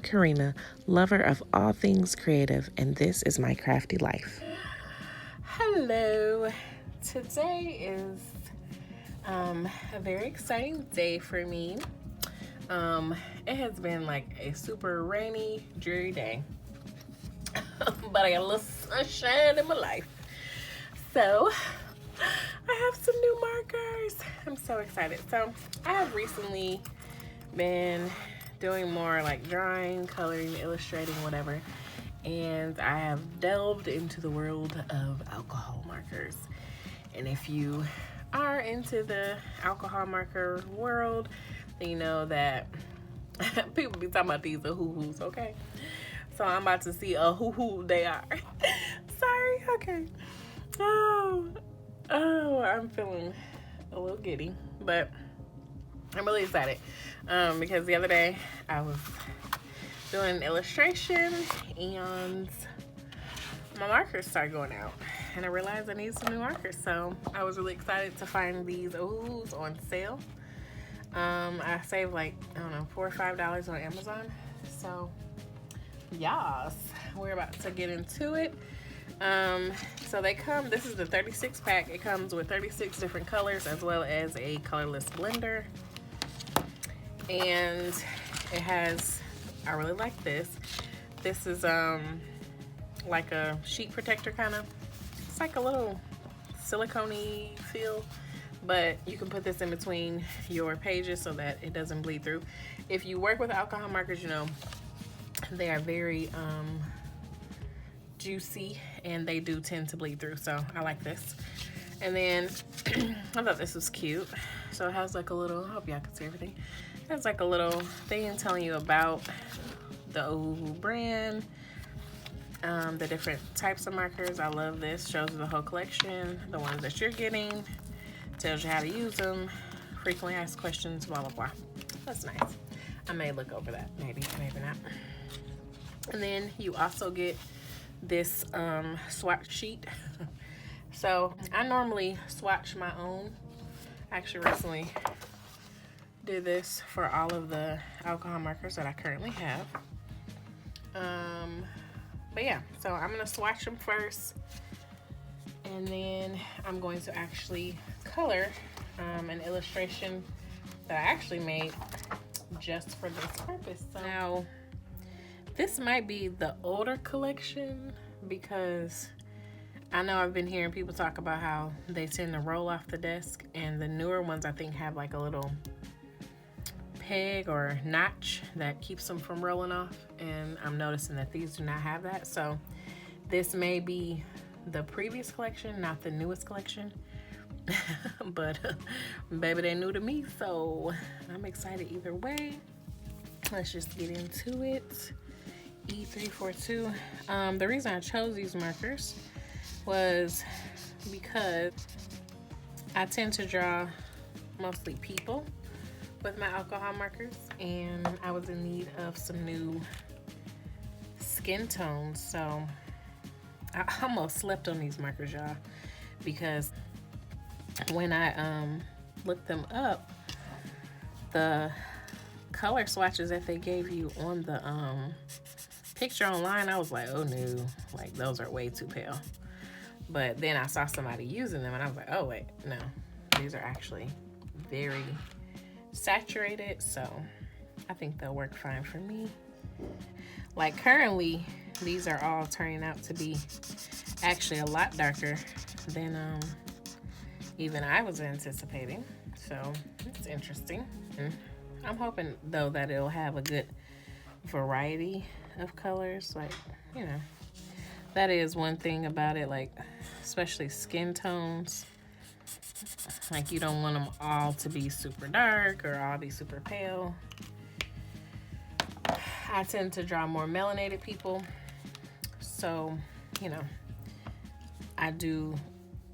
Karina, lover of all things creative, and this is my crafty life. Hello. Today is a very exciting day for me. It has been like a super rainy, dreary day, but I got a little sunshine in my life. So I have some new markers. I'm so excited. So I have recently been doing more like drawing, coloring, illustrating, whatever, and I have delved into the world of alcohol markers. And if you are into the alcohol marker world, then you know that people be talking about these Ohuhus, okay? So I'm about to see Ohuhu they are. Sorry, okay. Oh, I'm feeling a little giddy, but I'm really excited because the other day I was doing an illustration and my markers started going out and I realized I needed some new markers. So I was really excited to find these Ohuhus on sale. I saved like, I don't know, $4 or $5 on Amazon. So yes, we're about to get into it. So they come, this is the 36 pack. It comes with 36 different colors as well as a colorless blender. And it has, I really like this. This is like a sheet protector kind of. It's like a little silicone-y feel, but you can put this in between your pages so that it doesn't bleed through. If you work with alcohol markers, you know they are very juicy and they do tend to bleed through, so I like this. And then I thought this was cute. So it has like a little, I hope y'all can see everything. It has like a little thing telling you about the Ohuhu brand, the different types of markers. I love this. Shows you the whole collection, the ones that you're getting, tells you how to use them, frequently asked questions, blah, blah, blah. That's nice. I may look over that, maybe not. And then you also get this swatch sheet. So I normally swatch my own. I actually recently did this for all of the alcohol markers that I currently have. But yeah, so I'm gonna swatch them first, and then I'm going to actually color an illustration that I actually made just for this purpose. So now, this might be the older collection because I know I've been hearing people talk about how they tend to roll off the desk, and the newer ones I think have like a little peg or notch that keeps them from rolling off, and I'm noticing that these do not have that. So this may be the previous collection, not the newest collection. But baby, they new to me, so I'm excited either way. Let's just get into it. E342. The reason I chose these markers was because I tend to draw mostly people with my alcohol markers, and I was in need of some new skin tones. So I almost slept on these markers, y'all, because when I looked them up, the color swatches that they gave you on the picture online, I was like, oh no, like those are way too pale. But then I saw somebody using them and I was like, oh wait, no, these are actually very saturated, so I think they'll work fine for me. Like currently, these are all turning out to be actually a lot darker than even I was anticipating, so it's interesting. I'm hoping though that it'll have a good variety of colors. Like, you know, that is one thing about it, like especially skin tones. Like you don't want them all to be super dark or all be super pale. I tend to draw more melanated people, so you know, I do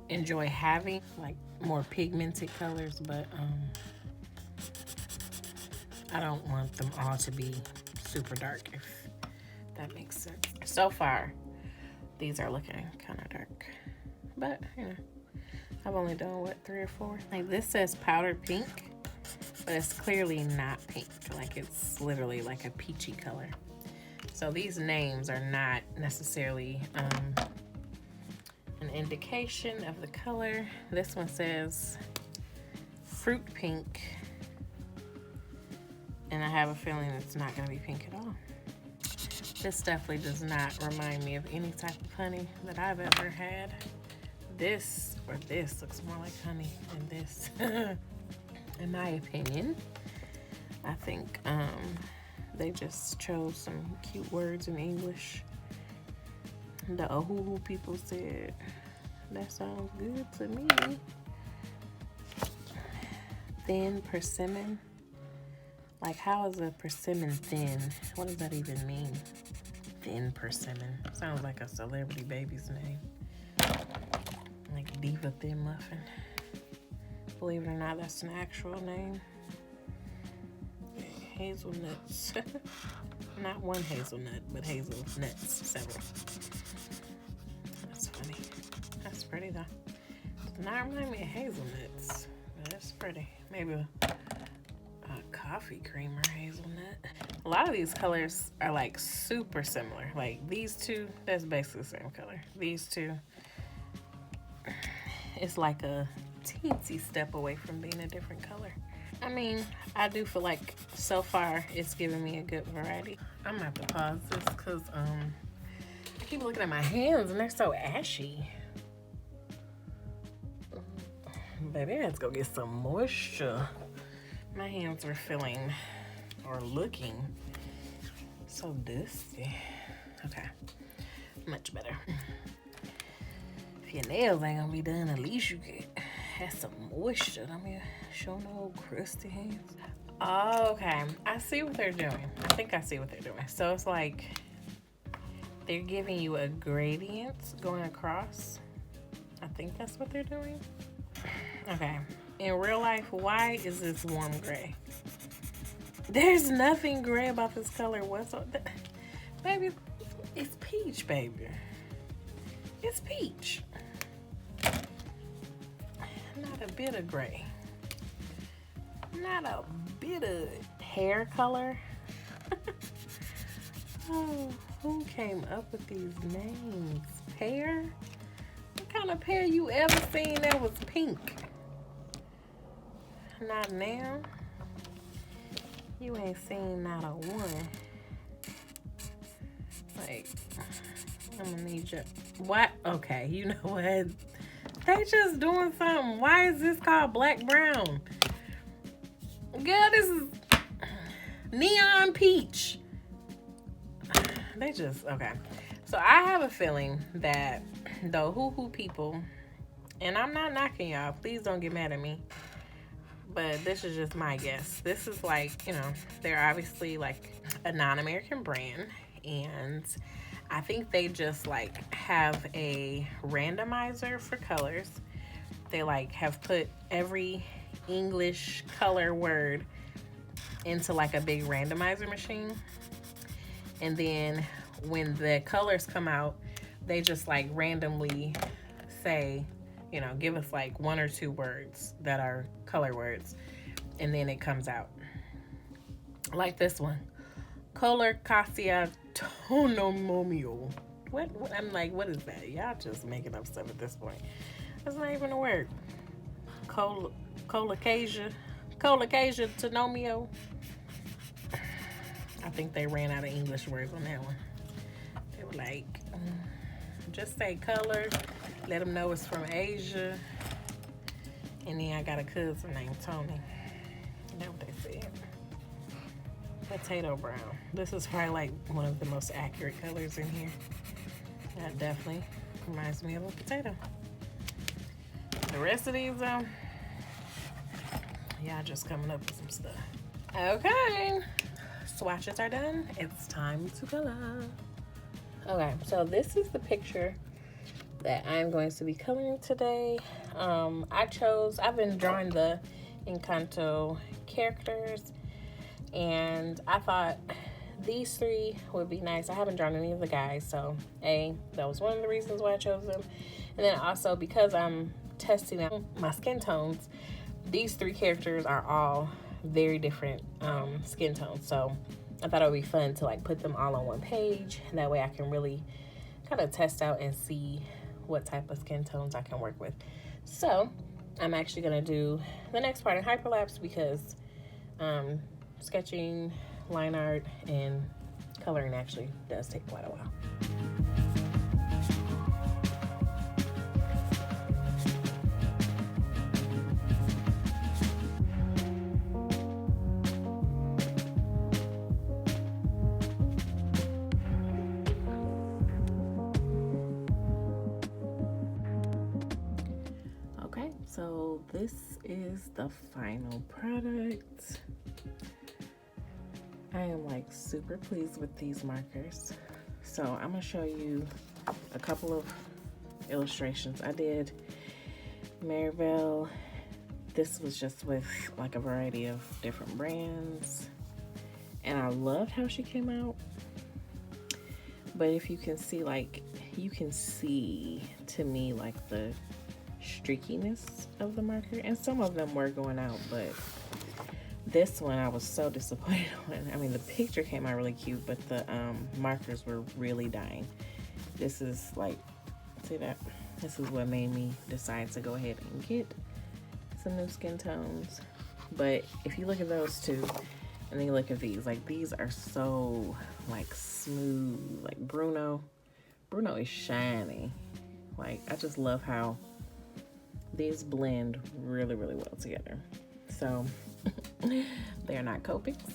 enjoy having like more pigmented colors, but I don't want them all to be super dark, if that makes sense. So far, these are looking kind of dark, but you know, I've only done what, 3 or 4. Like this says powdered pink, but it's clearly not pink. Like it's literally like a peachy color. So these names are not necessarily an indication of the color. This one says fruit pink, and I have a feeling it's not gonna be pink at all. This definitely does not remind me of any type of honey that I've ever had. This or this looks more like honey than this, in my opinion. I think they just chose some cute words in English. The Ohuhu people said, that sounds good to me. Thin persimmon. Like, how is a persimmon thin? What does that even mean? Thin persimmon. Sounds like a celebrity baby's name. Like Diva Thin Muffin. Believe it or not, that's an actual name. Hazelnuts. Not one hazelnut, but hazelnuts, several. That's funny. That's pretty though. Does not remind me of hazelnuts, but that's pretty. Maybe a coffee creamer hazelnut. A lot of these colors are like super similar. Like these two, that's basically the same color. These two, it's like a teensy step away from being a different color. I mean, I do feel like so far it's giving me a good variety. I'm gonna have to pause this because I keep looking at my hands and they're so ashy. Baby, let's go get some moisture. My hands are feeling or looking so dusty. Okay, much better. If your nails ain't gonna be done, at least you could have some moisture. I mean, show no crusty hands. Okay, I see what they're doing. I think I see what they're doing. So it's like they're giving you a gradient going across. I think that's what they're doing. Okay, in real life, why is this warm gray? There's nothing gray about this color whatsoever. Baby, it's peach, baby. It's peach. Not a bit of gray. Not a bit of hair color. Oh, who came up with these names? Pear? What kind of pear you ever seen that was pink? Not now. You ain't seen not a one. Like, I'm gonna need you. What? Okay, you know what? They just doing something. Why is this called black brown? Girl, this is neon peach. They just, okay. So I have a feeling that the Ohuhu people, and I'm not knocking y'all, please don't get mad at me, but this is just my guess. This is like, you know, they're obviously like a non-American brand, and I think they just like have a randomizer for colors. They like have put every English color word into like a big randomizer machine, and then when the colors come out, they just like randomly say, you know, give us like one or two words that are color words, and then it comes out. Like this one, color cassia tonomomio. What? I'm like, what is that? Y'all just making up stuff at this point. That's not even a word. Colocasia tonomio. I think they ran out of English words on that one. They were like, just say color, let them know it's from Asia. And then I got a cousin named Tony. That's what they said. Potato brown. This is probably like one of the most accurate colors in here. That definitely reminds me of a potato. The rest of these, y'all just coming up with some stuff. Okay, swatches are done. It's time to color. Okay, so this is the picture that I'm going to be coloring today. I've been drawing the Encanto characters, and I thought these three would be nice. I haven't drawn any of the guys, so that was one of the reasons why I chose them. And then also because I'm testing out my skin tones, these three characters are all very different skin tones. So I thought it would be fun to like put them all on one page, and that way I can really kind of test out and see what type of skin tones I can work with. So I'm actually gonna do the next part in hyperlapse because sketching, line art, and coloring actually does take quite a while. Okay, so this is the final product. I am like super pleased with these markers. So I'm gonna show you a couple of illustrations. I did Maribel. This was just with like a variety of different brands. And I loved how she came out. But if you can see, like, you can see to me like the streakiness of the marker. And some of them were going out, but this one I was so disappointed on. I mean, the picture came out really cute, but the markers were really dying. This is like, see that? This is what made me decide to go ahead and get some new skin tones. But if you look at those two, and then you look at these, like these are so like smooth. Like Bruno is shiny. Like I just love how these blend really, really well together. So they are not Copics.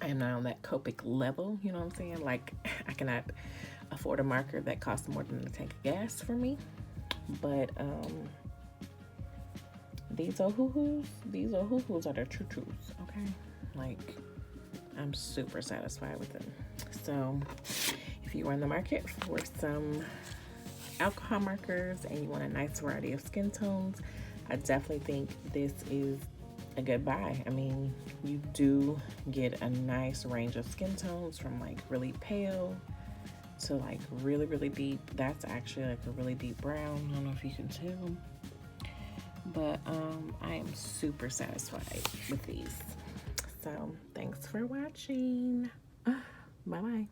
I am not on that Copic level, you know what I'm saying? Like I cannot afford a marker that costs more than a tank of gas for me. But these Ohuhus are the true-trues, okay? Like I'm super satisfied with them. So if you are in the market for some alcohol markers and you want a nice variety of skin tones, I definitely think this is a good buy. I mean, you do get a nice range of skin tones from like really pale to like really, really deep. That's actually like a really deep brown. I don't know if you can tell, but I am super satisfied with these. So thanks for watching. Bye bye.